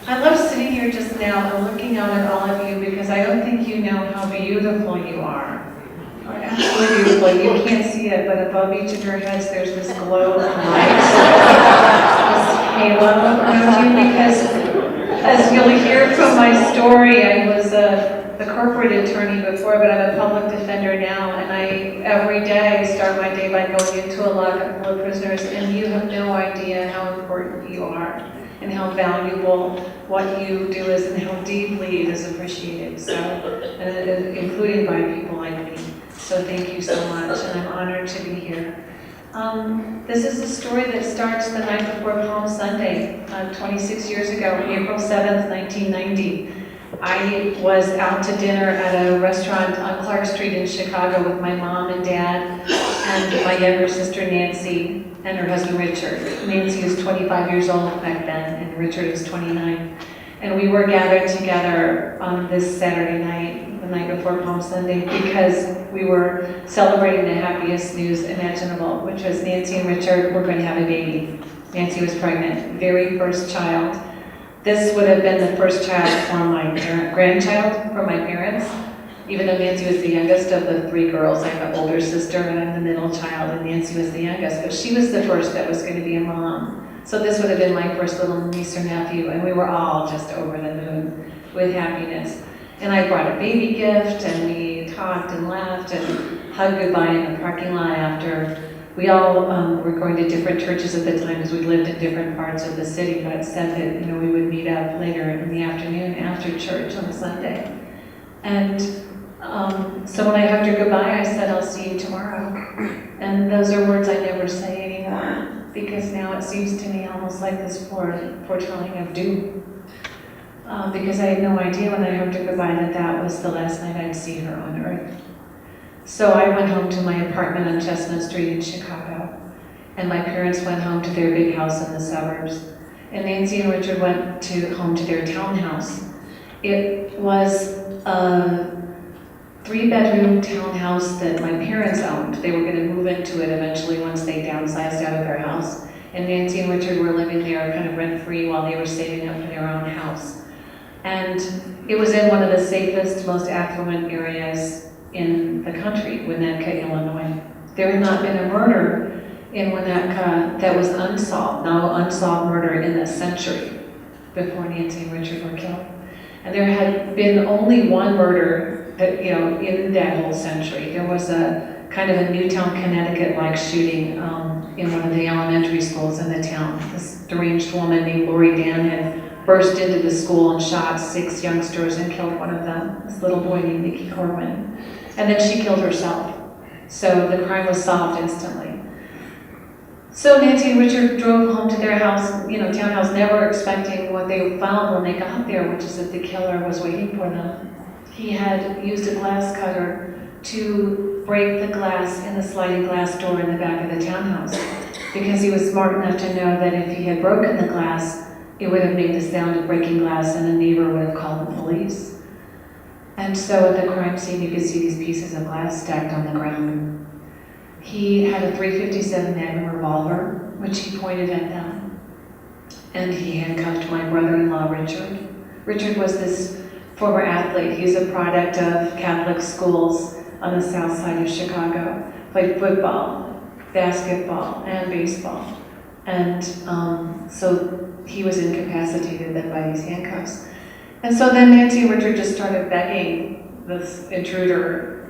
I love sitting here just now and looking out at all of you because I don't think you know how beautiful you are. You're absolutely beautiful. You can't see it, but above each of your heads there's this glow of light, this halo around you, because as you'll hear from my story, I was a corporate attorney before, but I'm a public defender now, and every day I start my day by going into a lockup full of prisoners, and you have no idea how important you are and how valuable what you do is and how deeply it is appreciated, so, including by people like me. So thank you so much, and I'm honored to be here. This is a story that starts the night before Palm Sunday, 26 years ago, April 7th, 1990. I was out to dinner at a restaurant on Clark Street in Chicago with my mom and dad and my younger sister Nancy and her husband Richard. Nancy was 25 years old back then and Richard was 29. And we were gathered together on this Saturday night, the night before Palm Sunday, because we were celebrating the happiest news imaginable, which was Nancy and Richard were going to have a baby. Nancy was pregnant, very first child. This would have been the first child for my grandchild, for my parents. Even though Nancy was the youngest of the three girls, I have an older sister and I'm the middle child, and Nancy was the youngest, but she was the first that was going to be a mom. So this would have been my first little niece or nephew, and we were all just over the moon with happiness. And I brought a baby gift, and we talked and laughed and hugged goodbye in the parking lot after. We all were going to different churches at the time because we lived in different parts of the city, but it said that we would meet up later in the afternoon after church on Sunday. And so when I hugged her goodbye, I said, "I'll see you tomorrow." And those are words I never say anymore, because now it seems to me almost like this foretelling of doom. Because I had no idea when I hugged her goodbye that that was the last night I'd see her on earth. So I went home to my apartment on Chestnut Street in Chicago, and my parents went home to their big house in the suburbs. And Nancy and Richard went home to their townhouse. It was a 3-bedroom townhouse that my parents owned. They were going to move into it eventually once they downsized out of their house. And Nancy and Richard were living there kind of rent-free while they were saving up for their own house. And it was in one of the safest, most affluent areas in the country, Winnetka, Illinois. There had not been a murder in Winnetka that was unsolved, no unsolved murder in a century before Nancy and Richard were killed. And there had been only one murder that, in that whole century. There was a kind of a Newtown, Connecticut-like shooting in one of the elementary schools in the town. This deranged woman named Lori Dan had burst into the school and shot 6 youngsters and killed one of them, this little boy named Nicky Corwin. And then she killed herself. So the crime was solved instantly. So Nancy and Richard drove home to their house, townhouse, never expecting what they found when they got there, which is that the killer was waiting for them. He had used a glass cutter to break the glass in the sliding glass door in the back of the townhouse, because he was smart enough to know that if he had broken the glass, it would have made the sound of breaking glass and a neighbor would have called the police. And so at the crime scene, you could see these pieces of glass stacked on the ground. He had a .357 Magnum revolver, which he pointed at them. And he handcuffed my brother-in-law, Richard. Richard was this former athlete. He's a product of Catholic schools on the south side of Chicago. Played football, basketball, and baseball. And so he was incapacitated then by these handcuffs. And so then Nancy and Richard just started begging this intruder,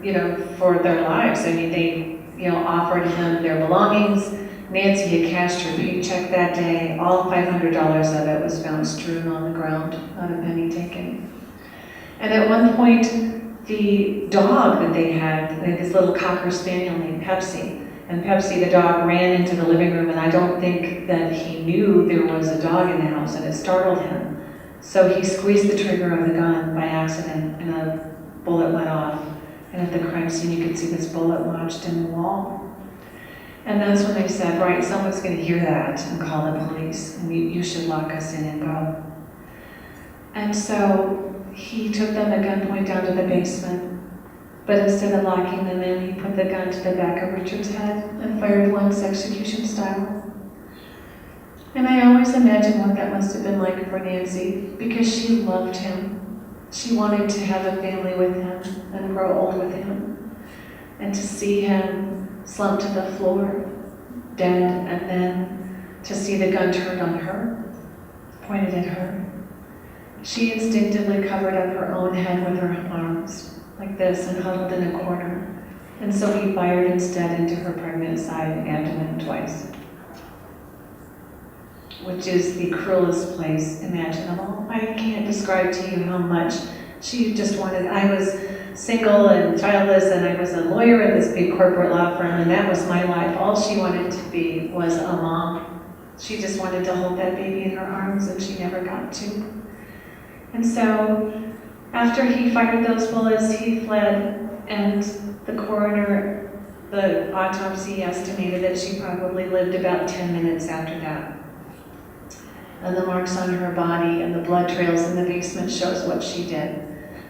for their lives. I mean, they, offered him their belongings. Nancy had cashed her paycheck that day. All $500 of it was found strewn on the ground, not a penny taken. And at one point, the dog that they had this little Cocker Spaniel named Pepsi. And Pepsi, the dog, ran into the living room, and I don't think that he knew there was a dog in the house, and it startled him. So he squeezed the trigger of the gun by accident, and a bullet went off. And at the crime scene, you could see this bullet lodged in the wall. And that's when they said, right, someone's going to hear that and call the police, and you should lock us in and go. And so he took them at gunpoint down to the basement, but instead of locking them in, he put the gun to the back of Richard's head and fired once execution style. And I always imagine what that must have been like for Nancy, because she loved him. She wanted to have a family with him and grow old with him. And to see him slump to the floor, dead, and then to see the gun turned on her, pointed at her. She instinctively covered up her own head with her arms, like this, and huddled in a corner. And so he fired instead into her pregnant side and abdomen twice, which is the cruelest place imaginable. I can't describe to you how much she just wanted. I was single and childless, and I was a lawyer at this big corporate law firm, and that was my life. All she wanted to be was a mom. She just wanted to hold that baby in her arms, and she never got to. And so after he fired those bullets, he fled, and the coroner, the autopsy estimated that she probably lived about 10 minutes after that. And the marks on her body and the blood trails in the basement shows what she did.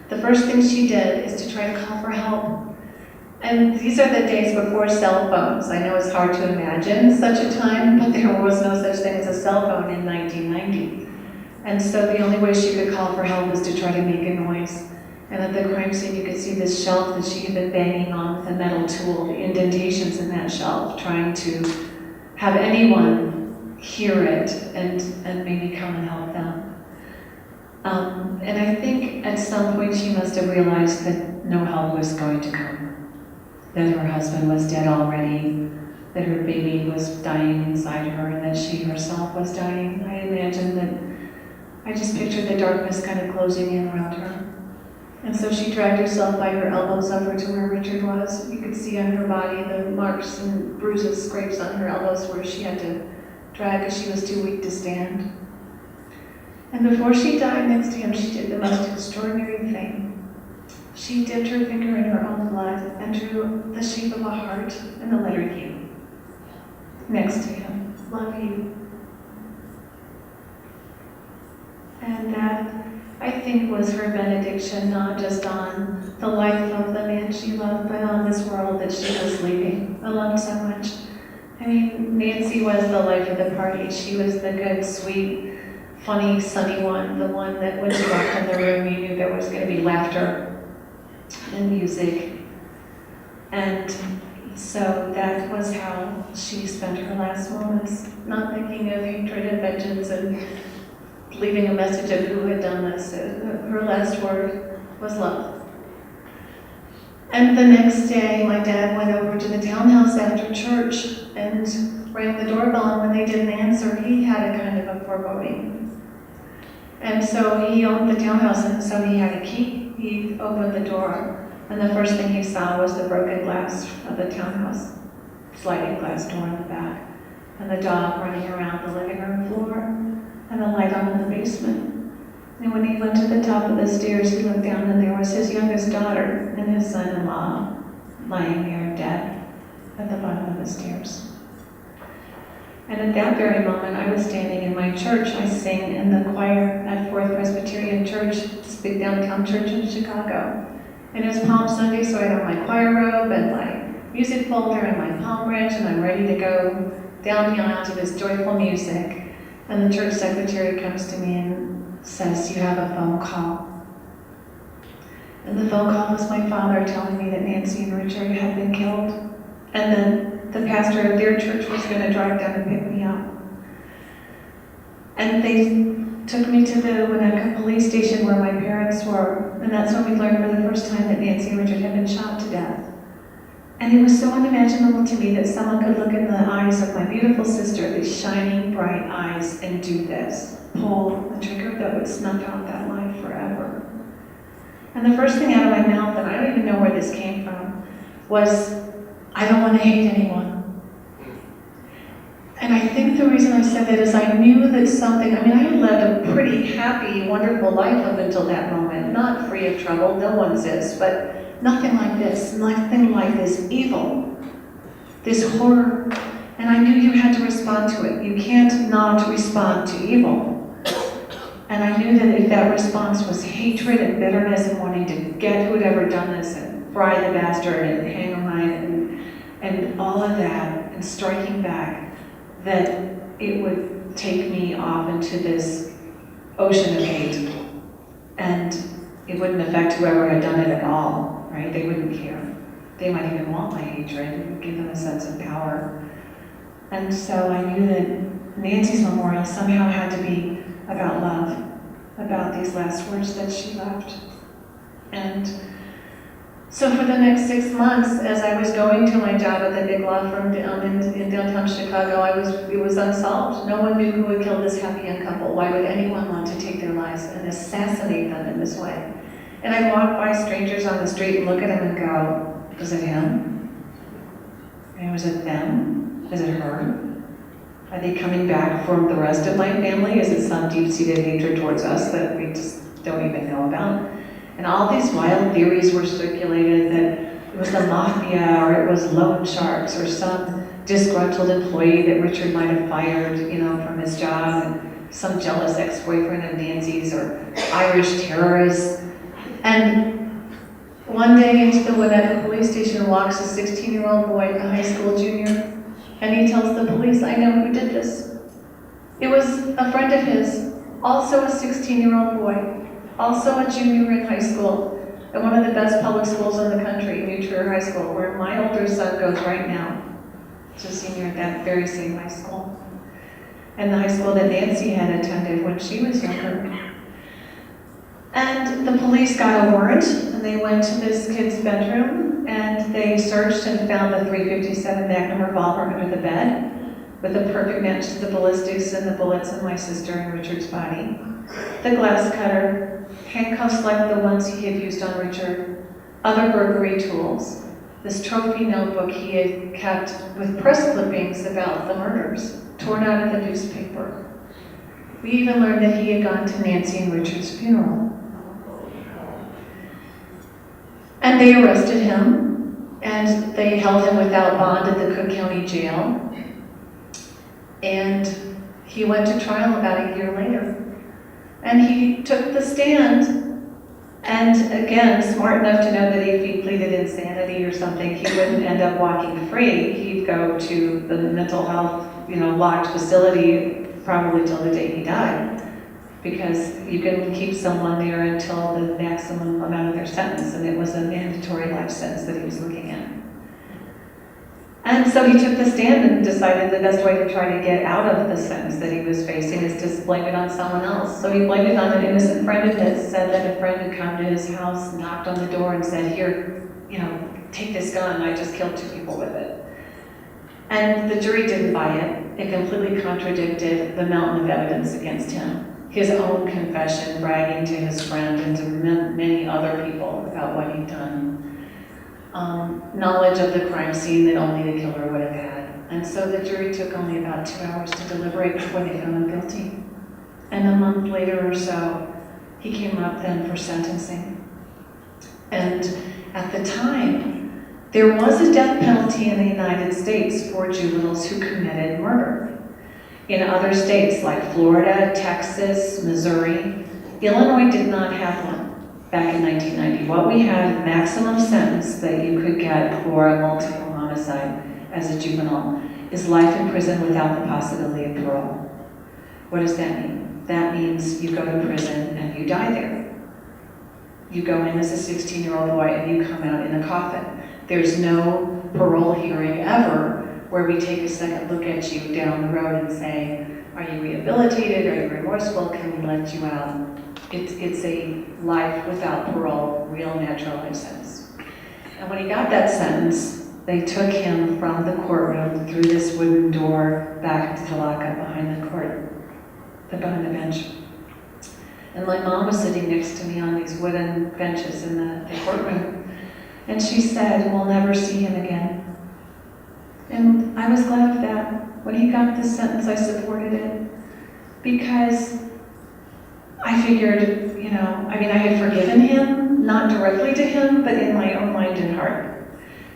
The first thing she did is to try to call for help. And these are the days before cell phones. I know it's hard to imagine such a time, but there was no such thing as a cell phone in 1990. And so the only way she could call for help was to try to make a noise. And at the crime scene, you could see this shelf that she had been banging on with a metal tool, the indentations in that shelf, trying to have anyone hear it and maybe come and help them. And I think at some point she must have realized that no help was going to come, that her husband was dead already, that her baby was dying inside her, and that she herself was dying. I imagine that, I just pictured the darkness kind of closing in around her. And so she dragged herself by her elbows over to where Richard was. You could see on her body the marks and bruises, scrapes on her elbows where she had to drag because she was too weak to stand. And before she died next to him, she did the most extraordinary thing. She dipped her finger in her own blood and drew the shape of a heart and the letter U next to him. Love you. And that, I think, was her benediction, not just on the life of the man she loved, but on this world that she was leaving, alone so much. I mean, Nancy was the life of the party. She was the good, sweet, funny, sunny one, the one that when she walked in the room, you knew there was going to be laughter and music. And so that was how she spent her last moments, not thinking of hatred and vengeance and leaving a message of who had done this. Her last word was love. And the next day, my dad went over to the townhouse after church and rang the doorbell, and when they didn't answer, he had a kind of a foreboding. And so he owned the townhouse, and so he had a key. He opened the door, and the first thing he saw was the broken glass of the townhouse, sliding glass door in the back, and the dog running around the living room floor, and the light on in the basement. And when he went to the top of the stairs, he looked down, and there was his youngest daughter and his son-in-law lying there dead at the bottom of the stairs. And at that very moment, I was standing in my church. I sing in the choir at Fourth Presbyterian Church, this big downtown church in Chicago. And it was Palm Sunday, so I had my choir robe and my music folder and my palm branch, and I'm ready to go down the aisle to this joyful music. And the church secretary comes to me and says, "You have a phone call." And the phone call was my father telling me that Nancy and Richard had been killed. And then the pastor of their church was going to drive down and pick me up. And they took me to the Winnetka police station where my parents were. And that's when we learned for the first time that Nancy and Richard had been shot to death. And it was so unimaginable to me that someone could look in the eyes of my beautiful sister, these shining, bright eyes, and do this. Pull the trigger that would snuff out that life forever. And the first thing out of my mouth, and I don't even know where this came from, was, "I don't want to hate anyone." And I think the reason I said that is I knew that something, I mean, I had led a pretty happy, wonderful life up until that moment, not free of trouble, no one's is, but nothing like this, nothing like this evil, this horror. And I knew you had to respond to it. You can't not respond to evil. And I knew that if that response was hatred and bitterness and wanting to get who had ever done this and fry the bastard and hang him right and all of that and striking back, that it would take me off into this ocean of hate. And it wouldn't affect whoever had done it at all, right? They wouldn't care. They might even want my hatred. It would give them a sense of power. And so I knew that Nancy's memorial somehow had to be about love, about these last words that she left. And so for the next 6 months, as I was going to my job at the big law firm in downtown Chicago, it was unsolved. No one knew who had killed this happy young couple. Why would anyone want to take their lives and assassinate them in this way? And I'd walk by strangers on the street and look at them and go, was it him? And was it them? Is it her? Are they coming back from the rest of my family? Is it some deep-seated hatred towards us that we just don't even know about? And all these wild theories were circulated that it was the mafia, or it was loan sharks, or some disgruntled employee that Richard might have fired, from his job, and some jealous ex-boyfriend of Nancy's, or Irish terrorists. And one day into the Winnetka police station walks a 16-year-old boy, a high school junior, and he tells the police, I know who did this. It was a friend of his, also a 16-year-old boy, also a junior in high school, at one of the best public schools in the country, New Trier High School, where my older son goes right now. He's a senior at that very same high school. And the high school that Nancy had attended when she was younger. And the police got a warrant, and they went to this kid's bedroom, and they searched and found the .357 Magnum revolver under the bed, with a perfect match to the ballistics and the bullets in my sister and Richard's body. The glass cutter, handcuffs like the ones he had used on Richard, other burglary tools, this trophy notebook he had kept with press clippings about the murders, torn out of the newspaper. We even learned that he had gone to Nancy and Richard's funeral. And they arrested him, and they held him without bond at the Cook County Jail. And he went to trial about a year later. And he took the stand, and again, smart enough to know that if he pleaded insanity or something, he wouldn't end up walking free. He'd go to the mental health, locked facility probably till the day he died. Because you can keep someone there until the maximum amount of their sentence, and it was a mandatory life sentence that he was looking at. And so he took the stand and decided the best way to try to get out of the sentence that he was facing is to blame it on someone else. So he blamed it on an innocent friend of his, said that a friend had come to his house, knocked on the door and said, here, take this gun, I just killed 2 people with it. And the jury didn't buy it. It completely contradicted the mountain of evidence against him. His own confession, bragging to his friend and to many other people about what he'd done. Knowledge of the crime scene that only the killer would have had. And so the jury took only about 2 hours to deliberate before they found him guilty. And a month later or so, he came up then for sentencing. And at the time, there was a death penalty in the United States for juveniles who committed murder. In other states like Florida, Texas, Missouri, Illinois did not have one back in 1990. What we had, maximum sentence that you could get for a multiple homicide as a juvenile is life in prison without the possibility of parole. What does that mean? That means you go to prison and you die there. You go in as a 16-year-old boy and you come out in a coffin. There's no parole hearing ever where we take a second look at you down the road and say, are you rehabilitated? Are you remorseful? Can we let you out? It's a life without parole, real natural life sentence. And when he got that sentence, they took him from the courtroom through this wooden door back to the lockup behind the behind the bench. And my mom was sitting next to me on these wooden benches in the courtroom. And she said, we'll never see him again. And I was glad of that. When he got this sentence, I supported it. Because I figured, I had forgiven him, not directly to him, but in my own mind and heart.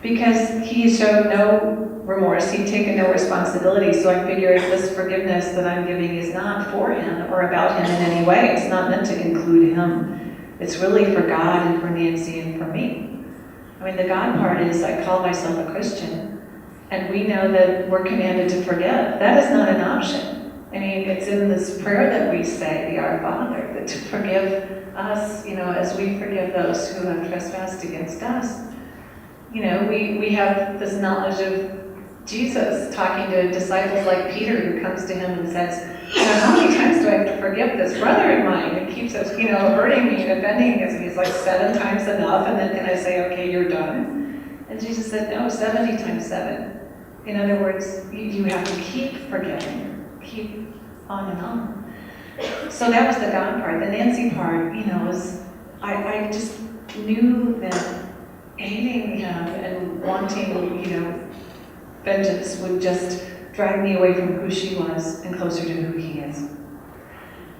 Because he showed no remorse, he'd taken no responsibility, so I figured this forgiveness that I'm giving is not for him or about him in any way. It's not meant to include him. It's really for God and for Nancy and for me. The God part is I call myself a Christian, and we know that we're commanded to forgive. That is not an option. I mean, it's in this prayer that we say, the Our Father, that to forgive us, as we forgive those who have trespassed against us. We have this knowledge of Jesus talking to disciples like Peter, who comes to him and says, how many times do I have to forgive this brother of mine who keeps us, hurting me and offending against me? He's like, 7 times enough, and then can I say, okay, you're done? And Jesus said, no, 70 times 7. In other words, you have to keep forgiving, keep on and on. So that was the God part. The Nancy part, was, I just knew that hating him and wanting, vengeance would just drag me away from who she was and closer to who he is.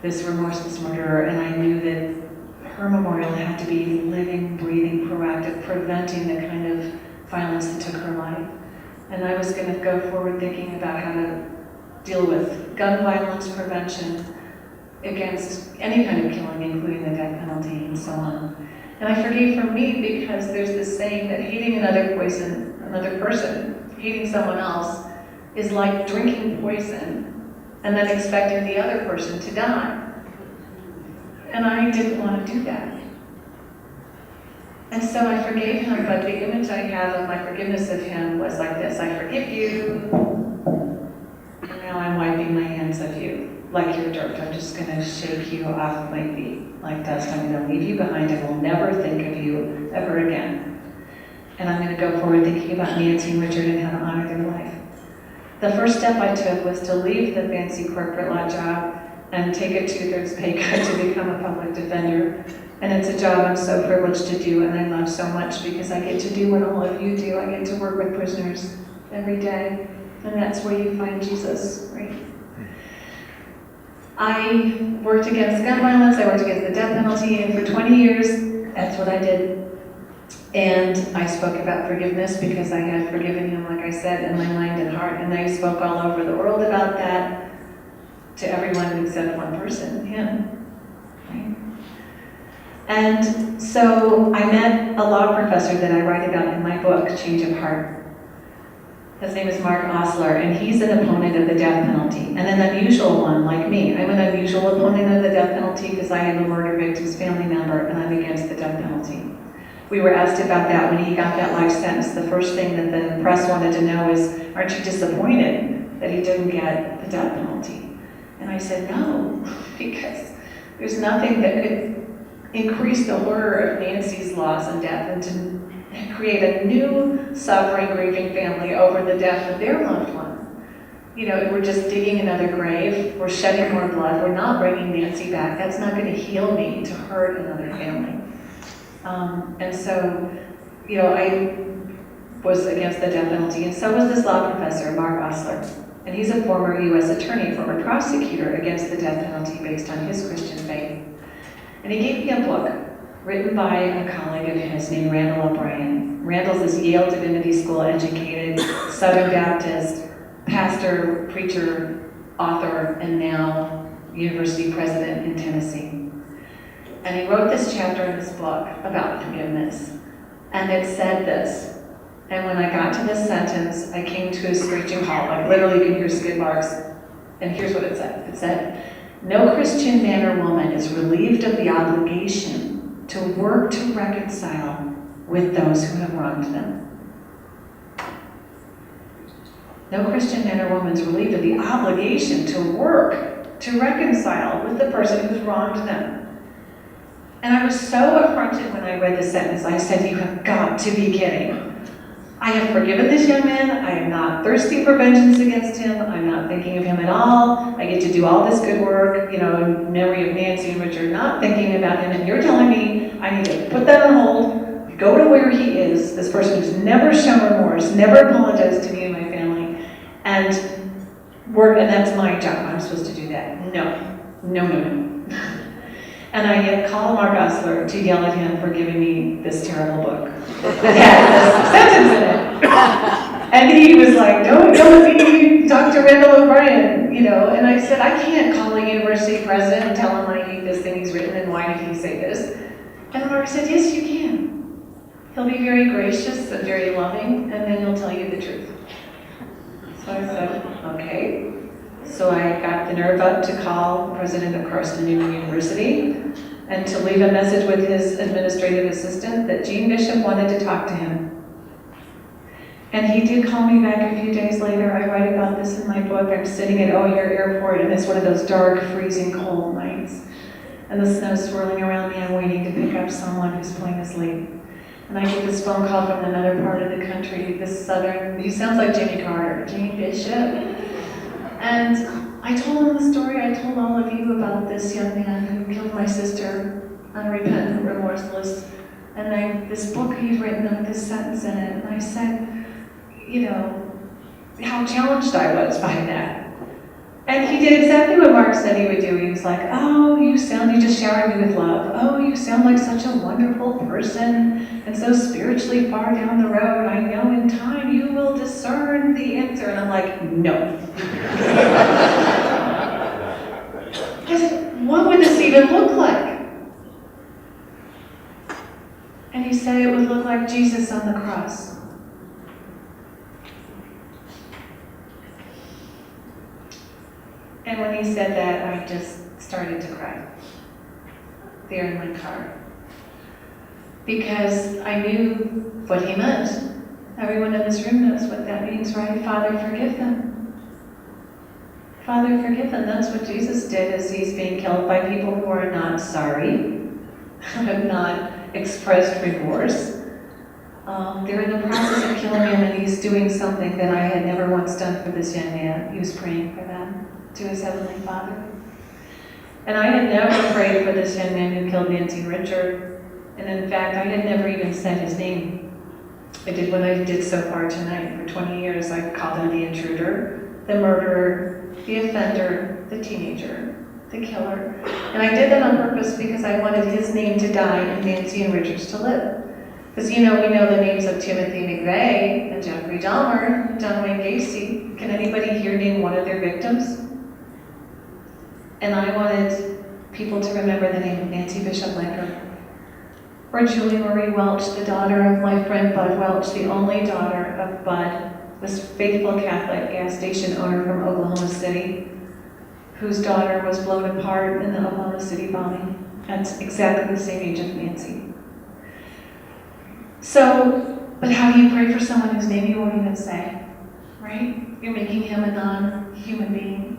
This remorseless murderer, and I knew that her memorial had to be living, breathing, proactive, preventing the kind of violence that took her life. And I was going to go forward thinking about how to deal with gun violence prevention against any kind of killing, including the death penalty and so on. And I forgave for me because there's this saying that hating another person, hating someone else, is like drinking poison and then expecting the other person to die. And I didn't want to do that. And so I forgave him, but the image I have of my forgiveness of him was like this: I forgive you, and now I'm wiping my hands of you like you're dirt. I'm just going to shake you off my feet like dust. I'm going to leave you behind. I will never think of you ever again. And I'm going to go forward thinking about Nancy and Richard and how to honor their life. The first step I took was to leave the fancy corporate law job and take a 2/3 pay cut to become a public defender. And it's a job I'm so privileged to do and I love so much because I get to do what all of you do. I get to work with prisoners every day. And that's where you find Jesus, right? I worked against gun violence, I worked against the death penalty, and for 20 years, that's what I did. And I spoke about forgiveness because I had forgiven him, like I said, in my mind and heart. And I spoke all over the world about that to everyone except one person, him. Right? And so I met a law professor that I write about in my book, Change of Heart. His name is Mark Osler, and he's an opponent of the death penalty, and an unusual one like me. I'm an unusual opponent of the death penalty because I am a murder victim's family member, and I'm against the death penalty. We were asked about that when he got that life sentence. The first thing that the press wanted to know is, aren't you disappointed that he didn't get the death penalty? And I said, no, because there's nothing that could increase the horror of Nancy's loss and death and to create a new suffering, grieving family over the death of their loved one. We're just digging another grave, we're shedding more blood, we're not bringing Nancy back. That's not going to heal me to hurt another family. And so, I was against the death penalty, and so was this law professor, Mark Osler. And he's a former U.S. attorney, former prosecutor against the death penalty based on his Christian faith. And he gave me a book written by a colleague of his named Randall O'Brien. Randall's this Yale Divinity School educated, Southern Baptist, pastor, preacher, author, and now university president in Tennessee. And he wrote this chapter in his book about forgiveness. And it said this, and when I got to this sentence, I came to a screeching halt, like literally you can hear skid marks. And here's what it said. It said, no Christian man or woman is relieved of the obligation to work to reconcile with those who have wronged them. No Christian man or woman is relieved of the obligation to work to reconcile with the person who's wronged them. And I was so affronted when I read this sentence. I said, you have got to be kidding. I have forgiven this young man. I am not thirsty for vengeance against him. I'm not thinking of him at all. I get to do all this good work, in memory of Nancy and Richard, not thinking about him. And you're telling me I need to put that on hold, go to where he is, this person who's never shown remorse, never apologized to me and my family, and work, and that's my job. I'm supposed to do that. No. And I called Mark Osler to yell at him for giving me this terrible book. It had this sentence in it. And he was like, don't let me talk to Randall O'Brien, And I said, I can't call a university president and tell him I hate this thing he's written and why did he say this? And Mark said, yes, you can. He'll be very gracious and very loving, and then he'll tell you the truth. So I said, okay. So I got the nerve up to call the president of Carson Newman University and to leave a message with his administrative assistant that Jeanne Bishop wanted to talk to him. And he did call me back a few days later. I write about this in my book. I'm sitting at O'Hare Airport, and it's one of those dark, freezing cold nights. And the snow's swirling around me. I'm waiting to pick up someone who's falling asleep. And I get this phone call from another part of the country, this southern, he sounds like Jimmy Carter, Jeanne Bishop. And I told him the story I told all of you about this young man who killed my sister, unrepentant, remorseless. And this book he'd written with this sentence in it. And I said, you know, how challenged I was by that. And he did exactly what Mark said he would do. He was like, oh, you just showered me with love. Oh, you sound like such a wonderful person and so spiritually far down the road. I know in time you will discern the answer. And I'm like, no. I said, what would this even look like? And he said it would look like Jesus on the cross. And when he said that, I just started to cry there in my car. Because I knew what he meant. Everyone in this room knows what that means, right? Father, forgive them. Father, forgive them. That's what Jesus did as he's being killed by people who are not sorry, who have not expressed remorse. They're in the process of killing him, and he's doing something that I had never once done for this young man. He was praying for them to his Heavenly Father. And I had never prayed for this young man who killed Nancy and Richard. And in fact, I had never even said his name. I did what I did so far tonight. For 20 years, I called him the intruder, the murderer, the offender, the teenager, the killer. And I did that on purpose because I wanted his name to die and Nancy and Richard's to live. Because, you know, we know the names of Timothy McVeigh and Jeffrey Dahmer and John Wayne Gacy. Can anybody here name one of their victims? And I wanted people to remember the name of Nancy Bishop Langer. Or Julie Marie Welch, the daughter of my friend Bud Welch, the only daughter of Bud, this faithful Catholic gas station owner from Oklahoma City, whose daughter was blown apart in the Oklahoma City bombing at exactly the same age as Nancy. So, but how do you pray for someone whose name you won't even say, right? You're making him a non-human being.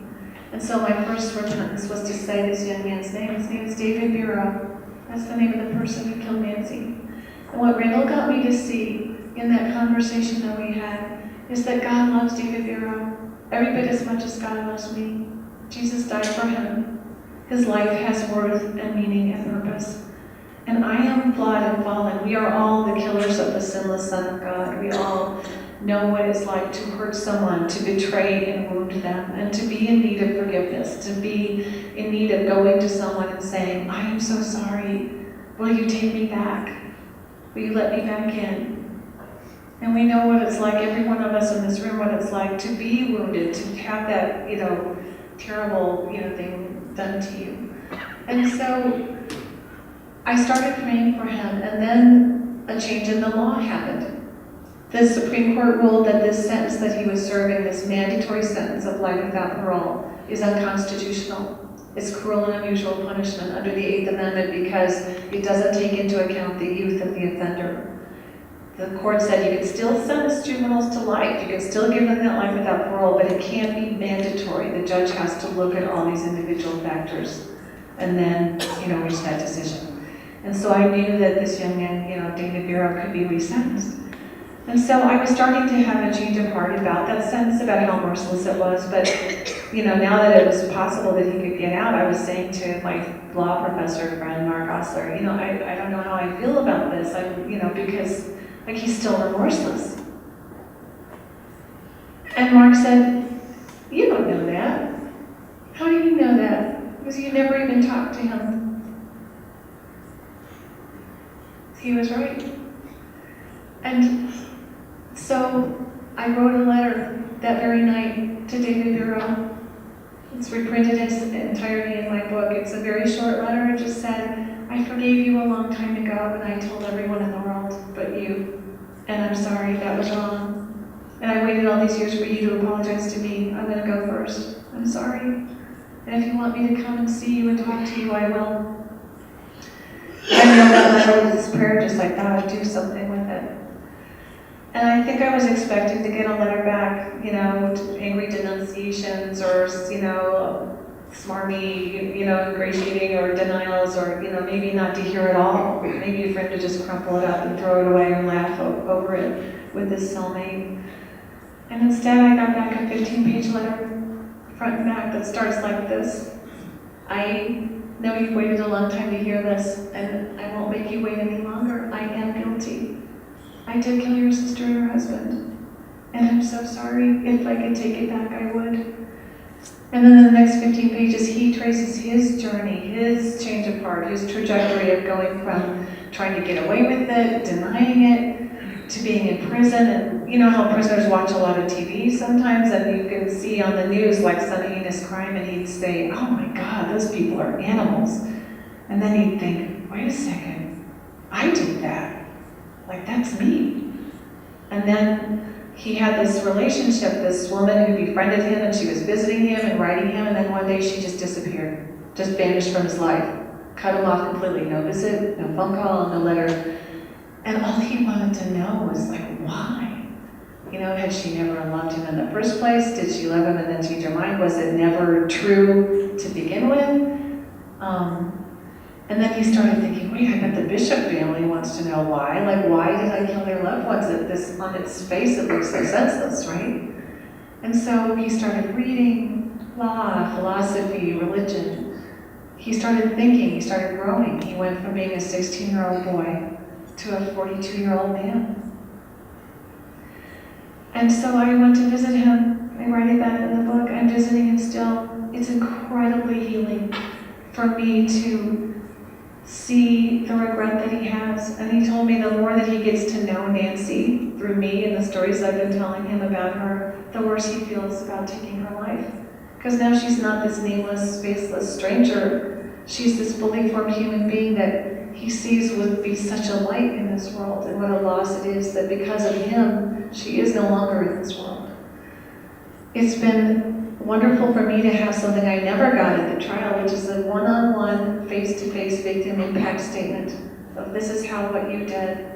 And so my first repentance was to say this young man's name. His name is David Bureau. That's the name of the person who killed Nancy. And what Randall got me to see in that conversation that we had is that God loves David Bureau every bit as much as God loves me. Jesus died for him. His life has worth and meaning and purpose. And I am flawed and fallen. We are all the killers of the sinless Son of God. We all know what it's like to hurt someone, to betray and wound them, and to be in need of forgiveness, to be in need of going to someone and saying, I am so sorry. Will you take me back? Will you let me back in? And we know what it's like, every one of us in this room, what it's like to be wounded, to have that, terrible, thing done to you. And so I started praying for him, and then a change in the law happened. The Supreme Court ruled that this sentence that he was serving, this mandatory sentence of life without parole, is unconstitutional. It's cruel and unusual punishment under the Eighth Amendment because it doesn't take into account the youth of the offender. The court said you can still sentence juveniles to life, you can still give them that life without parole, but it can't be mandatory. The judge has to look at all these individual factors and then, reach that decision. And so I knew that this young man, David Bureau, could be resentenced. And so I was starting to have a change of heart about that sentence, about how merciless it was. But, now that it was possible that he could get out, I was saying to my law professor friend, Mark Osler, I don't know how I feel about this, because, he's still remorseless. And Mark said, you don't know that. How do you know that? Because you never even talked to him. He was right. And so I wrote a letter that very night to David Bureau. It's reprinted in its entirety in my book. It's a very short letter. It just said, I forgave you a long time ago, and I told everyone in the world but you. And I'm sorry, that was wrong. And I waited all these years for you to apologize to me. I'm going to go first. I'm sorry. And if you want me to come and see you and talk to you, I will. I mailed that letter with this prayer just like that, I'd do something with it. And I think I was expecting to get a letter back, angry denunciations or, smarmy, ingratiating or denials or, maybe not to hear it all. Maybe for him to just crumple it up and throw it away and laugh over it with his cellmate. And instead I got back a 15-page letter, front and back, that starts like this. I know you've waited a long time to hear this, and I won't make you wait any longer. I am guilty. I did kill your sister and her husband, and I'm so sorry. If I could take it back, I would. And then in the next 15 pages, he traces his journey, his change of heart, his trajectory of going from trying to get away with it, denying it, to being in prison. And you know how prisoners watch a lot of TV sometimes, and you can see on the news like some heinous crime, and he'd say, oh my God, those people are animals. And then he'd think, wait a second, I did that. Like, that's me. And then he had this relationship, this woman who befriended him, and she was visiting him and writing him, and then one day she just disappeared, just vanished from his life, cut him off completely. No visit, no phone call, no letter. And all he wanted to know was, like, why? Had she never loved him in the first place? Did she love him and then change her mind? Was it never true to begin with? And then he started thinking, wait, I bet the Bishop family wants to know why. Like, why did I kill their loved ones? On its face, it looks so senseless, right? And so he started reading law, philosophy, religion. He started thinking, he started growing. He went from being a 16-year-old boy to a 42-year-old man. And so I went to visit him. I write about it in the book. I'm visiting him still. It's incredibly healing for me to see the regret that he has. And he told me the more that he gets to know Nancy through me and the stories I've been telling him about her, the worse he feels about taking her life. Because now she's not this nameless, faceless stranger. She's this fully formed human being that he sees would be such a light in this world, and what a loss it is that because of him, she is no longer in this world. It's been wonderful for me to have something I never got at the trial, which is a one-on-one, face-to-face victim impact statement of this is how what you did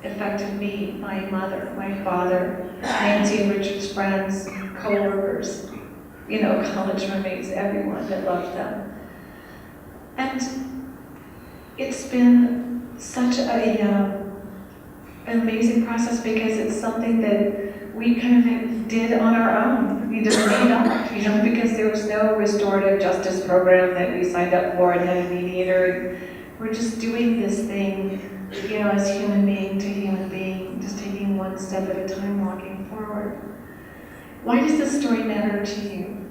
affected me, my mother, my father, Nancy and Richard's friends, co-workers, college roommates, everyone that loved them. And it's been such an amazing process because it's something that we kind of did on our own. We just made up, because there was no restorative justice program that we signed up for and had a mediator. We're just doing this thing, as human being to human being, just taking one step at a time, walking forward. Why does this story matter to you?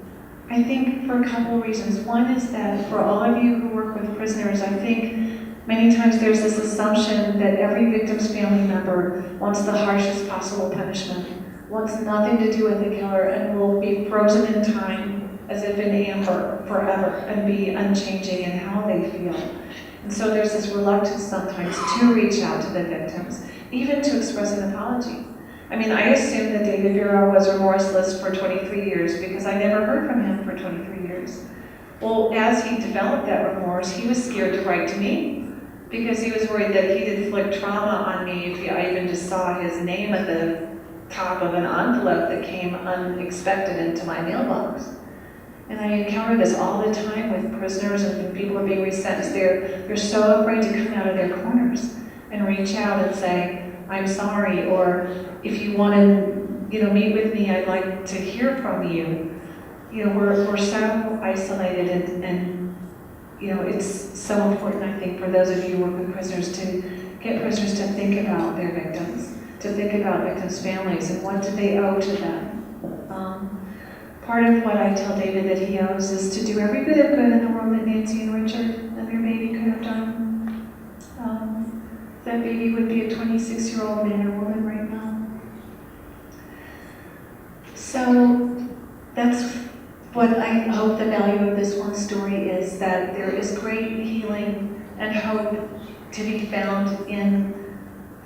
I think for a couple of reasons. One is that for all of you who work with prisoners, I think many times there's this assumption that every victim's family member wants the harshest possible punishment, wants nothing to do with the killer, and will be frozen in time as if in amber forever and be unchanging in how they feel. And so there's this reluctance sometimes to reach out to the victims, even to express an apology. I mean, I assumed that David Bureau was remorseless for 23 years because I never heard from him for 23 years. Well, as he developed that remorse, he was scared to write to me because he was worried that he'd inflict trauma on me if I even just saw his name at the top of an envelope that came unexpected into my mailbox. And I encounter this all the time with prisoners and when people are being resentenced. They're so afraid to come out of their corners and reach out and say, I'm sorry, or if you want to, meet with me, I'd like to hear from you. We're so isolated and it's so important, I think, for those of you who work with prisoners to get prisoners to think about their victims, to think about victims' families and what do they owe to them. Part of what I tell David that he owes is to do every bit of good in the world that Nancy and Richard and their baby could have done. That baby would be a 26-year-old man or woman right now. So that's what I hope the value of this one story is, that there is great healing and hope to be found in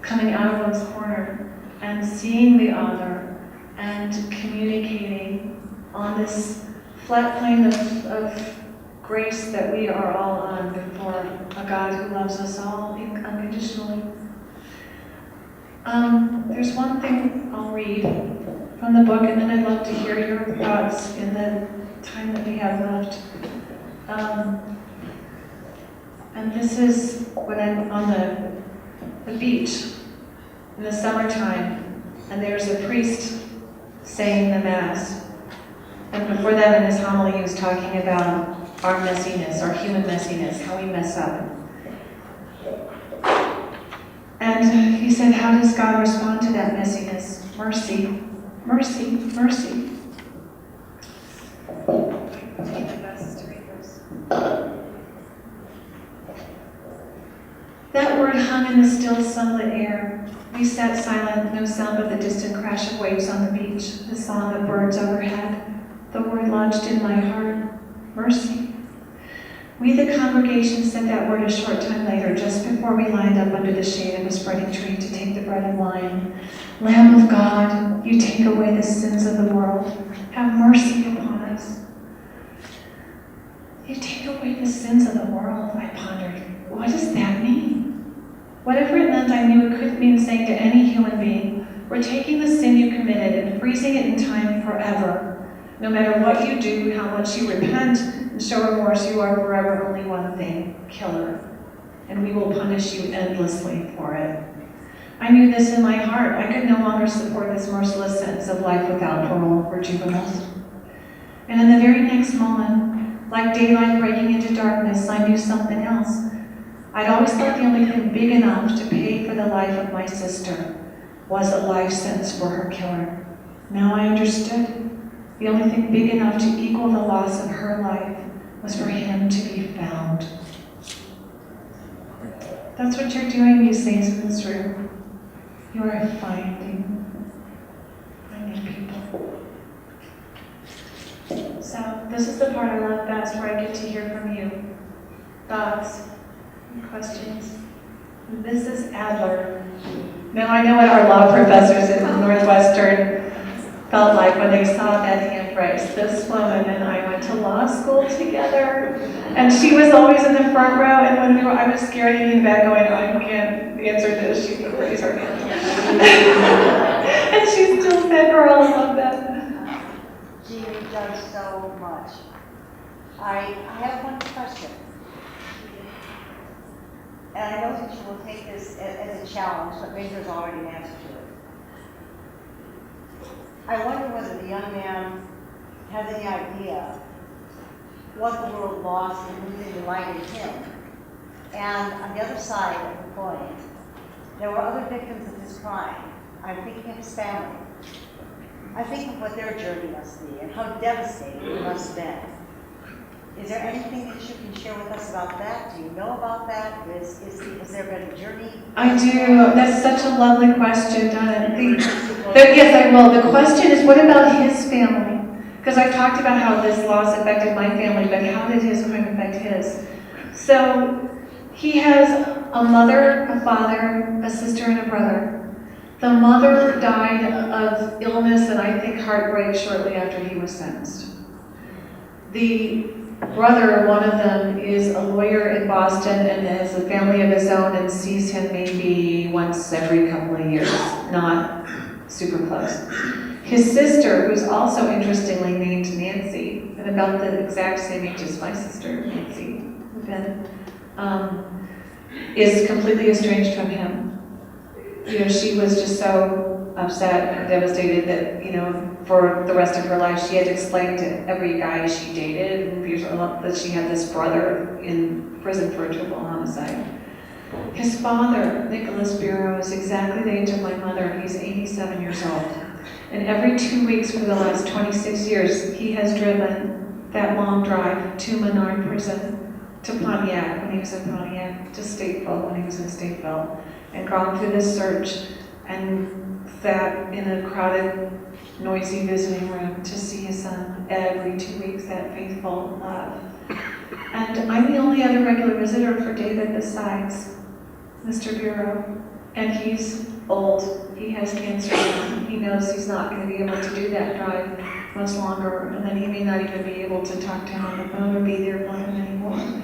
coming out of one's corner and seeing the other and communicating on this flat plane of grace that we are all on before a God who loves us all unconditionally. There's one thing I'll read from the book, and then I'd love to hear your thoughts in the time that we have left. And this is when I'm on the beach in the summertime, and there's a priest saying the Mass. And before that, in his homily, he was talking about our messiness, our human messiness, how we mess up. And he said, how does God respond to that messiness? Mercy, mercy, mercy. Take the glasses to read this. That word hung in the still sunlit air. We sat silent, no sound but the distant crash of waves on the beach, the song of birds overhead. The word lodged in my heart, mercy. We, the congregation, said that word a short time later, just before we lined up under the shade of a spreading tree to take the bread and wine. Lamb of God, you take away the sins of the world. Have mercy upon us. You take away the sins of the world, I pondered. What does that mean? Whatever it meant, I knew it couldn't mean saying to any human being, we're taking the sin you committed and freezing it in time forever. No matter what you do, how much you repent and show remorse, you are forever only one thing, killer. And we will punish you endlessly for it. I knew this in my heart. I could no longer support this merciless sentence of life without parole for juveniles. And in the very next moment, like daylight breaking into darkness, I knew something else. I'd always thought the only thing big enough to pay for the life of my sister was a life sentence for her killer. Now I understood. The only thing big enough to equal the loss of her life was for him to be found. That's what you're doing, you saints in this room. You are finding people. So this is the part I love best, where I get to hear from you. Thoughts, questions. This is Adler. Now I know what our law professors at Northwestern felt like when they saw that hand raised. This woman and I went to law school together, and she was always in the front row, and when I was scared hanging back going, I can't answer this, she would raise her hand. And she still said, girl, I love that. Jeanne does so much. I have one question. And I know that you will take this as a challenge, but maybe there's already an answer to it. I wonder whether the young man has any idea what the world lost in losing the light in him. And on the other side of the coin, there were other victims of his crime. I'm thinking of his family. I think of what their journey must be and how devastating it must have been. Is there anything that you can share with us about that? Do you know about that? Has there been a journey? I do. That's such a lovely question, Donna. Yes, I will. The question is, what about his family? Because I've talked about how this loss affected my family, but how did his crime affect his? So he has a mother, a father, a sister, and a brother. The mother died of illness and I think heartbreak shortly after he was sentenced. The brother, one of them, is a lawyer in Boston and has a family of his own and sees him maybe once every couple of years, not super close. His sister, who's also interestingly named Nancy, and about the exact same age as my sister, Nancy, is completely estranged from him. You know, she was just so upset and devastated that, you know, for the rest of her life, she had to explain to every guy she dated and that she had this brother in prison for a triple homicide. His father, Nicholas Bureau, is exactly the age of my mother. He's 87 years old. And every 2 weeks for the last 26 years, he has driven that long drive to Menard Prison, to Pontiac when he was in Pontiac, to Stateville when he was in Stateville, and gone through this search and sat in a crowded, noisy visiting room to see his son every 2 weeks, that faithful love. And I'm the only other regular visitor for David besides Mr. Bureau. And he's old. He has cancer. He knows he's not going to be able to do that drive much longer, and then he may not even be able to talk to him on the phone or be there for him anymore.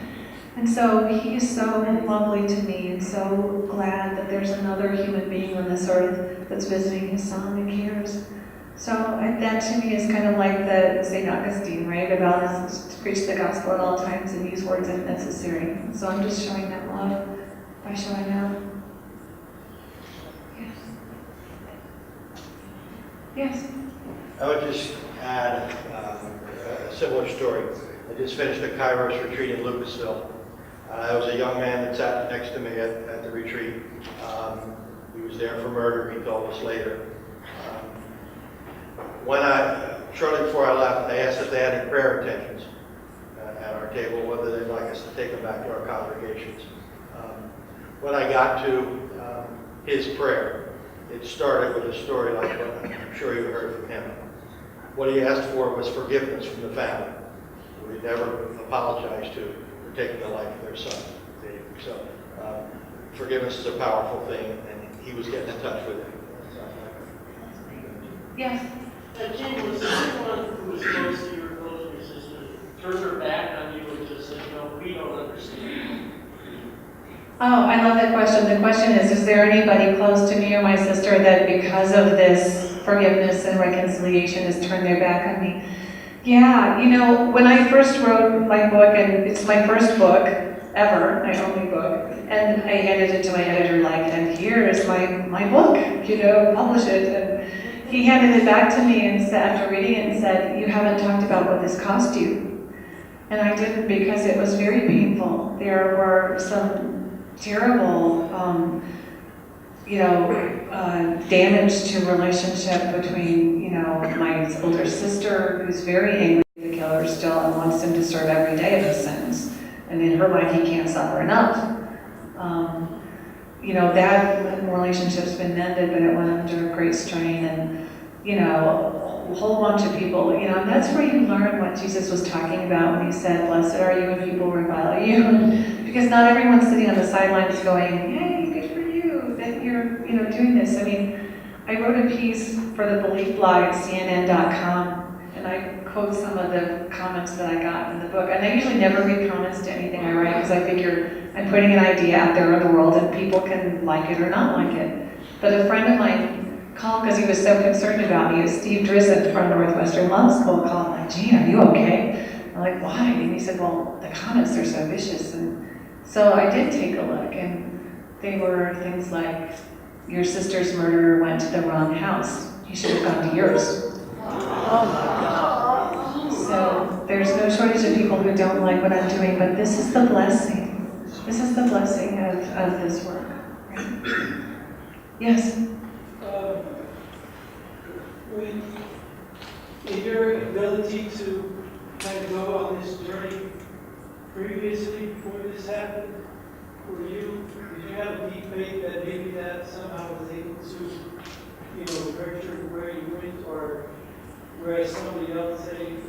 And so he is so lovely to me, and so glad that there's another human being on this earth that's visiting his son and cares. So that to me is kind of like the St. Augustine, right? About us to preach the gospel at all times and use words if necessary. So I'm just showing that love by showing up. Yes. Yes. I would just add a similar story. I just finished a Kairos retreat in Lucasville. There was a young man that sat next to me at the retreat. He was there for murder, he told us later. Shortly before I left, they asked if they had any prayer intentions at our table, whether they'd like us to take them back to our congregations. When I got to his prayer, it started with a story like what I'm sure you heard from him. What he asked for was forgiveness from the family, who he never apologized to for taking the life of their son. So forgiveness is a powerful thing, and he was getting in touch with it. Yes. Jeanne, was anyone who was close to you or close to your sister turn her back on you and just said, no, we don't understand? Oh, I love that question. The question is there anybody close to me or my sister that because of this forgiveness and reconciliation has turned their back on me? Yeah, you know, when I first wrote my book, and it's my first book ever, my only book, and I handed it to my editor like, and here is my book, you know, publish it. And he handed it back to me and said, after reading it, and said, you haven't talked about what this cost you. And I didn't, because it was very painful. There were some terrible, damage to relationship between, my older sister, who's very angry at the killer still and wants him to serve every day of his sentence. And in her mind, he can't suffer enough. That relationship's been mended, but it went under great strain, and, a whole bunch of people, and that's where you learn what Jesus was talking about when he said, blessed are you when people revile you. Because not everyone's sitting on the sidelines going, hey, good for you that you're, doing this. I mean, I wrote a piece for the Belief blog at CNN.com, and I quote some of the comments that I got in the book. And I usually never read comments to anything I write, because I figure I'm putting an idea out there in the world and people can like it or not like it. But a friend of mine called because he was so concerned about me. Steve Drizzt from Northwestern Law School called, like, Jeanne, are you okay? I'm like, why? And he said, well, the comments are so vicious. And so I did take a look, and they were things like, your sister's murderer went to the wrong house. He should have gone to yours. Oh my God. So there's no shortage of people who don't like what I'm doing, but this is the blessing. This is the blessing of this work. Right? Yes? In your ability to kind of go on this journey previously, before this happened, did you have a deep faith that maybe that somehow was able to, bring you where you went, or whereas somebody else saying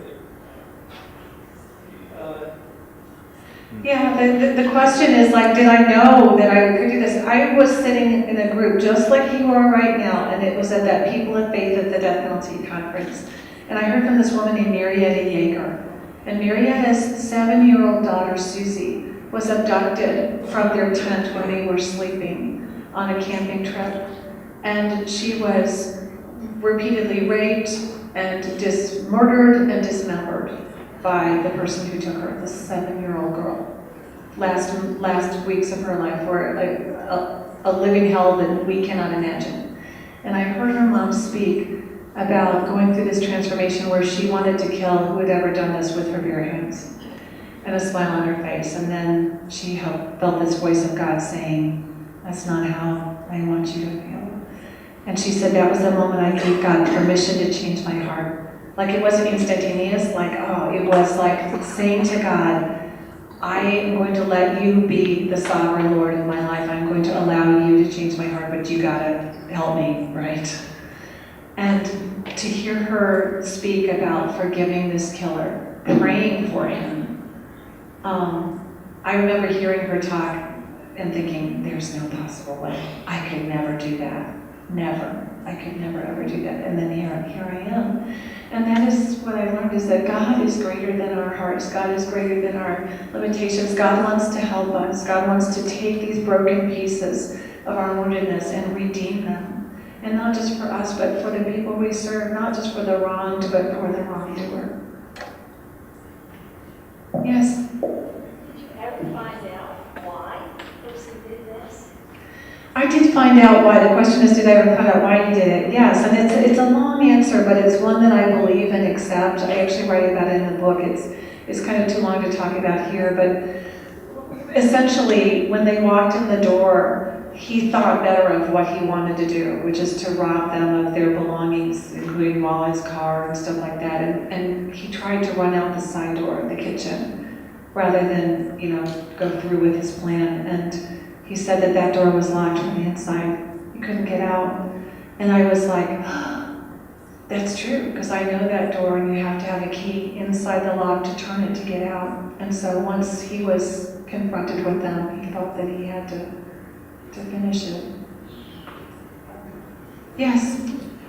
Yeah, the question is like, did I know that I could do this? I was sitting in a group just like you are right now, and it was at that People of Faith at the Death Penalty Conference. And I heard from this woman named Marietta Yeager. And Marietta's 7-year-old daughter, Susie, was abducted from their tent where they were sleeping on a camping trip. And she was repeatedly raped and murdered and dismembered by the person who took her, this 7-year-old girl. Last weeks of her life were a living hell that we cannot imagine. And I heard her mom speak about going through this transformation where she wanted to kill who had ever done this with her bare hands, and a smile on her face. And then she felt this voice of God saying, that's not how I want you to feel. And she said, that was the moment I gave God permission to change my heart. Like, it wasn't instantaneous, it was like saying to God, I am going to let you be the sovereign Lord of my life. I'm going to allow you to change my heart, but you gotta help me, right? And to hear her speak about forgiving this killer, praying for him, I remember hearing her talk and thinking, there's no possible way. I could never do that. Never. I could never ever do that. And then here I am. And that is what I learned, is that God is greater than our hearts. God is greater than our limitations. God wants to help us. God wants to take these broken pieces of our woundedness and redeem them. And not just for us, but for the people we serve. Not just for the wronged, but for the wrongdoer. Yes? Did you ever find out why the person did this? I did find out why. The question is, did I ever find out why he did it? Yes, and it's a long answer, but it's one that I believe and accept. I actually write about it in the book. It's kind of too long to talk about here, but essentially, when they walked in the door, he thought better of what he wanted to do, which is to rob them of their belongings, including Wally's car and stuff like that. And he tried to run out the side door of the kitchen rather than, go through with his plan. And he said that door was locked from the inside. You couldn't get out. And I was like, that's true, because I know that door and you have to have a key inside the lock to turn it to get out. And so once he was confronted with them, he felt that he had to finish it. Yes?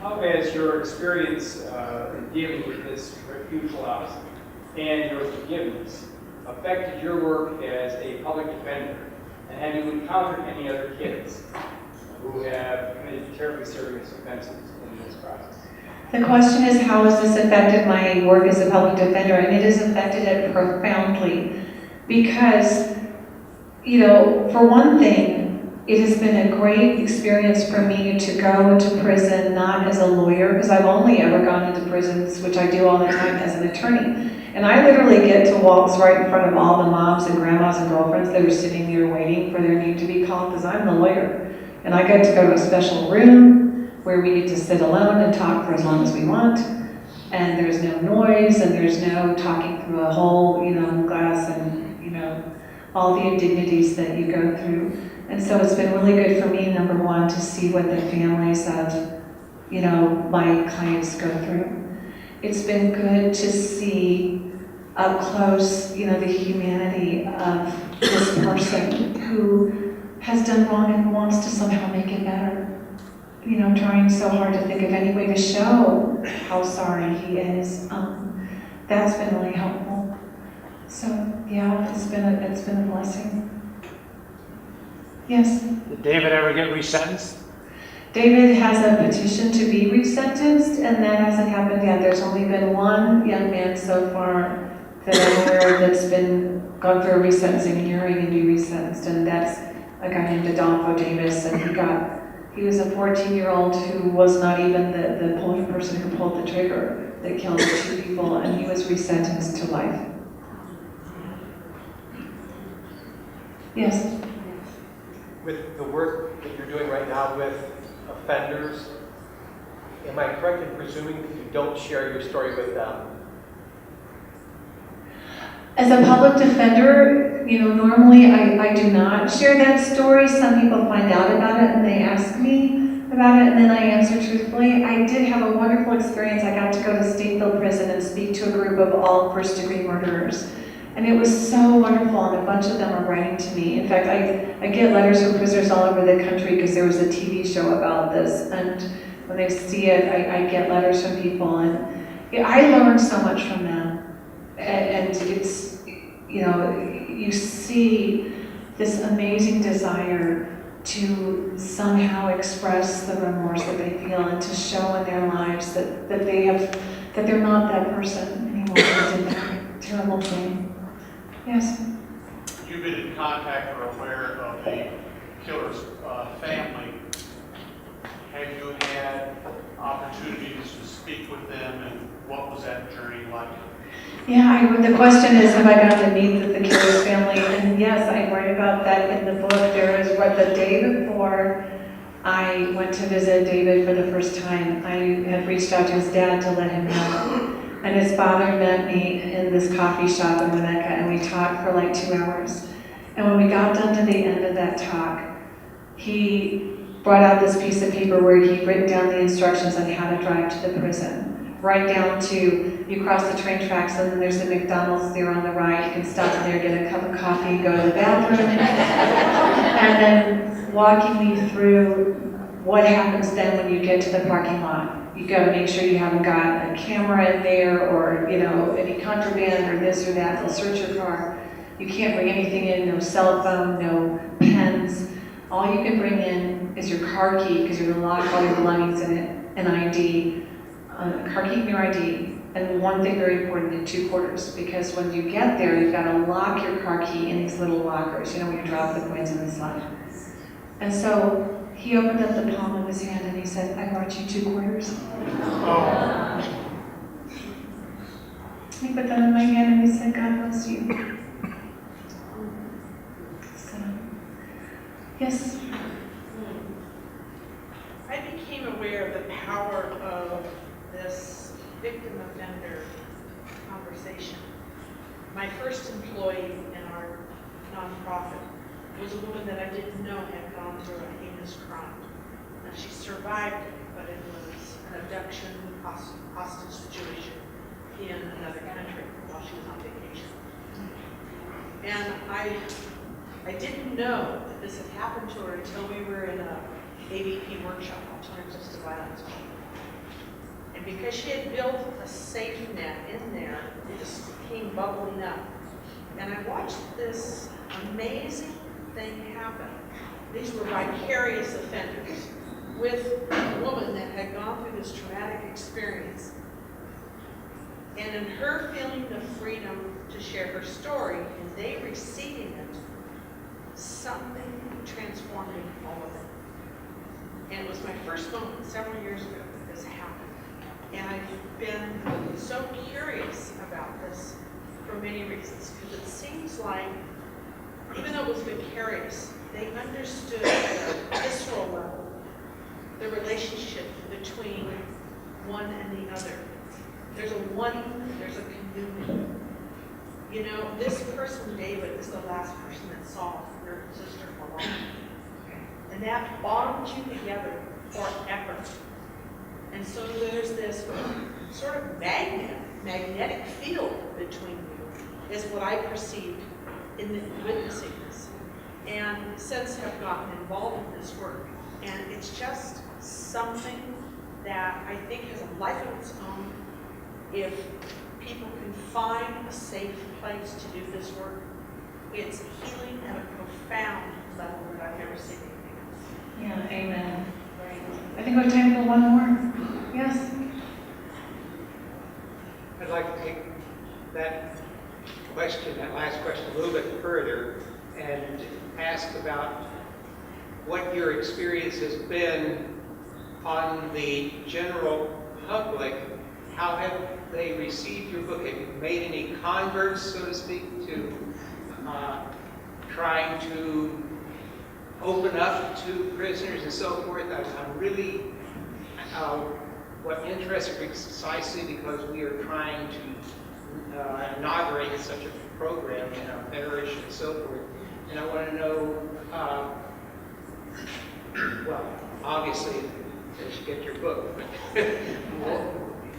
How has your experience in dealing with this huge loss and your forgiveness affected your work as a public defender? And have you encountered any other kids who have committed terribly serious offenses in this process? The question is, how has this affected my work as a public defender? And it has affected it profoundly because, for one thing, it has been a great experience for me to go into prison, not as a lawyer, because I've only ever gone into prisons, which I do all the time, as an attorney. And I literally get to waltz right in front of all the moms and grandmas and girlfriends that are sitting there waiting for their name to be called, because I'm the lawyer. And I get to go to a special room where we get to sit alone and talk for as long as we want. And there's no noise, and there's no talking through a hole, glass, and, all the indignities that you go through. And so it's been really good for me, number one, to see what the families of, my clients go through. It's been good to see up close, the humanity of this person who has done wrong and wants to somehow make it better. Trying so hard to think of any way to show how sorry he is. That's been really helpful. So yeah, it's been a blessing. Yes? Did David ever get resentenced? David has a petition to be resentenced, and that hasn't happened yet. There's only been one young man so far that I'm aware of that's gone through a resentencing hearing and be resentenced, and that's a guy named Adolfo Davis, and he was a 14-year-old who was not even the person who pulled the trigger that killed the two people, and he was resentenced to life. Yes? With the work that you're doing right now with offenders, am I correct in presuming that you don't share your story with them? As a public defender, normally I do not share that story. Some people find out about it and they ask me about it, and then I answer truthfully. I did have a wonderful experience. I got to go to Stateville Prison and speak to a group of all first-degree murderers. And it was so wonderful, and a bunch of them are writing to me. In fact, I get letters from prisoners all over the country because there was a TV show about this. And when they see it, I get letters from people. And I learned so much from them. And it's, you see this amazing desire to somehow express the remorse that they feel and to show in their lives that they're not that person anymore who did that terrible thing. Yes? You've been in contact or aware of the killer's family. Have you had opportunities to speak with them, and what was that journey like? Yeah, the question is, have I gotten to meet the killer's family? And yes, I write about that in the book. There was the day before I went to visit David for the first time, I had reached out to his dad to let him know. And his father met me in this coffee shop in Winnetka, and we talked for like 2 hours. And when we got done to the end of that talk, he brought out this piece of paper where he'd written down the instructions on how to drive to the prison. Right down to, you cross the train tracks, and then there's the McDonald's there on the right. You can stop there, get a cup of coffee, go to the bathroom. And then walking me through what happens then when you get to the parking lot? You gotta make sure you haven't got a camera in there or, you know, any contraband or this or that. They'll search your car. You can't bring anything in, no cell phone, no pens. All you can bring in is your car key, because you're gonna lock all your belongings in it, an ID, car key and your ID, and one thing very important, in 2 quarters, because when you get there, you've gotta lock your car key in these little lockers, you know, when you drop the coins in the slot. And so he opened up the palm of his hand and he said, I brought you 2 quarters. He put that in my hand and he said, God bless you. So, yes. I became aware of the power of this victim offender conversation. My first employee in our nonprofit was a woman that I didn't know had gone through a heinous crime. Now, she survived it, but it was an abduction, hostage situation in another country while she was on vacation. And I didn't know that this had happened to her until we were in a AVP workshop, Alternatives to Violence. And because she had built a safety net in there, it just came bubbling up. And I watched this amazing thing happen. These were vicarious offenders with a woman that had gone through this traumatic experience. And in her feeling the freedom to share her story and they receiving it, something transformed all of it. And it was my first moment several years ago that this happened. And I've been so curious about this for many reasons, because it seems like, even though it was vicarious, they understood at a visceral level the relationship between one and the other. There's a community. You know, this person, David, is the last person that saw your sister for long. And that bonded you together forever. And so there's this sort of magnetic field between you, is what I perceived in the witnessing this. And since have gotten involved in this work. And it's just something that I think has a life of its own. If people can find a safe place to do this work, it's healing at a profound level that I've never seen anything else. Yeah, amen. I think we have time for one more. Yes? I'd like to take that last question, a little bit further and ask about what your experience has been on the general public. How have they received your book? Have you made any converts, so to speak, to trying to open up to prisoners and so forth? I'm really, what interests me precisely because we are trying to inaugurate such a program in our parish and so forth. And I want to know, well, obviously, you should get your book, but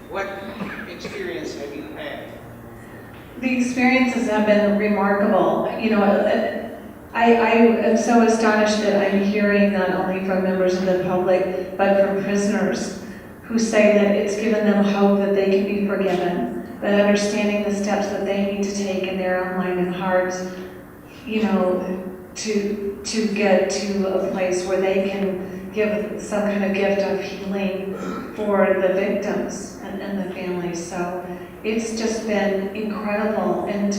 what experience have you had? The experiences have been remarkable. You know, I am so astonished that I'm hearing not only from members of the public, but from prisoners who say that it's given them hope that they can be forgiven, that understanding the steps that they need to take in their own mind and heart, you know, to get to a place where they can give some kind of gift of healing for the victims and the families. So it's just been incredible. And,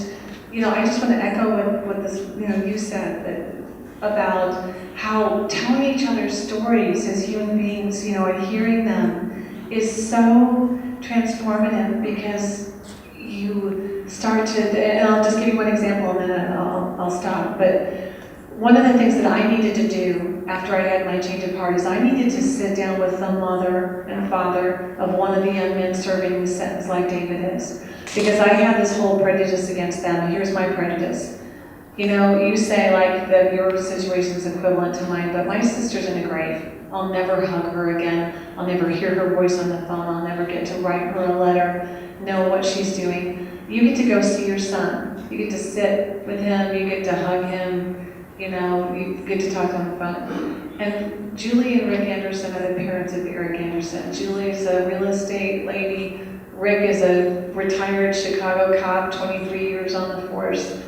you know, I just want to echo what this, you know, you said about how telling each other stories as human beings, you know, and hearing them is so transformative, because you start to, and I'll just give you one example and then I'll stop. But one of the things that I needed to do after I had my change of heart is I needed to sit down with the mother and father of one of the young men serving the sentence like David is. Because I had this whole prejudice against them. Here's my prejudice. You know, you say like that your situation is equivalent to mine, but my sister's in a grave. I'll never hug her again. I'll never hear her voice on the phone. I'll never get to write her a letter, know what she's doing. You get to go see your son. You get to sit with him. You get to hug him. You know, you get to talk on the phone. And Julie and Rick Anderson are the parents of Eric Anderson. Julie is a real estate lady. Rick is a retired Chicago cop, 23 years on the force.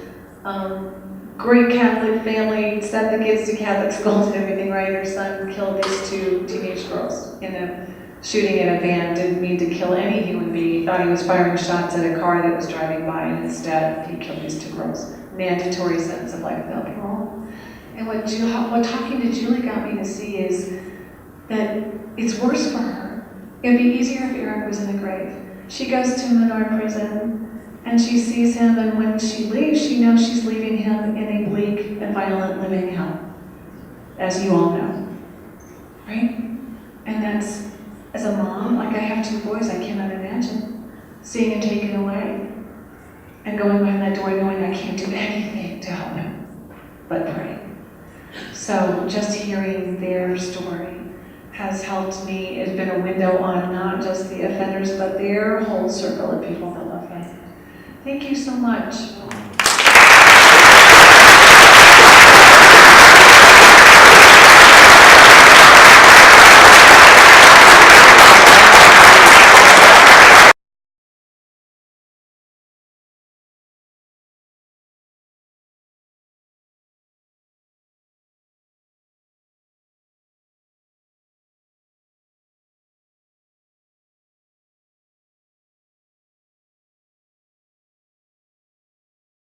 Great Catholic family, sent the kids to Catholic schools and everything, right? Her son killed these 2 teenage girls in a shooting in a van. Didn't mean to kill any human being. He thought he was firing shots at a car that was driving by, and instead he killed these 2 girls. Mandatory sentence of life without parole. And what talking to Julie got me to see is that it's worse for her. It would be easier if Eric was in the grave. She goes to Menard prison, and she sees him, and when she leaves, she knows she's leaving him in a bleak and violent living hell, as you all know, right? And that's, as a mom, like I have 2 boys, I cannot imagine seeing him taken away and going behind that door knowing I can't do anything to help him but pray. So just hearing their story has helped me. It's been a window on not just the offenders, but their whole circle of people that love him. Thank you so much.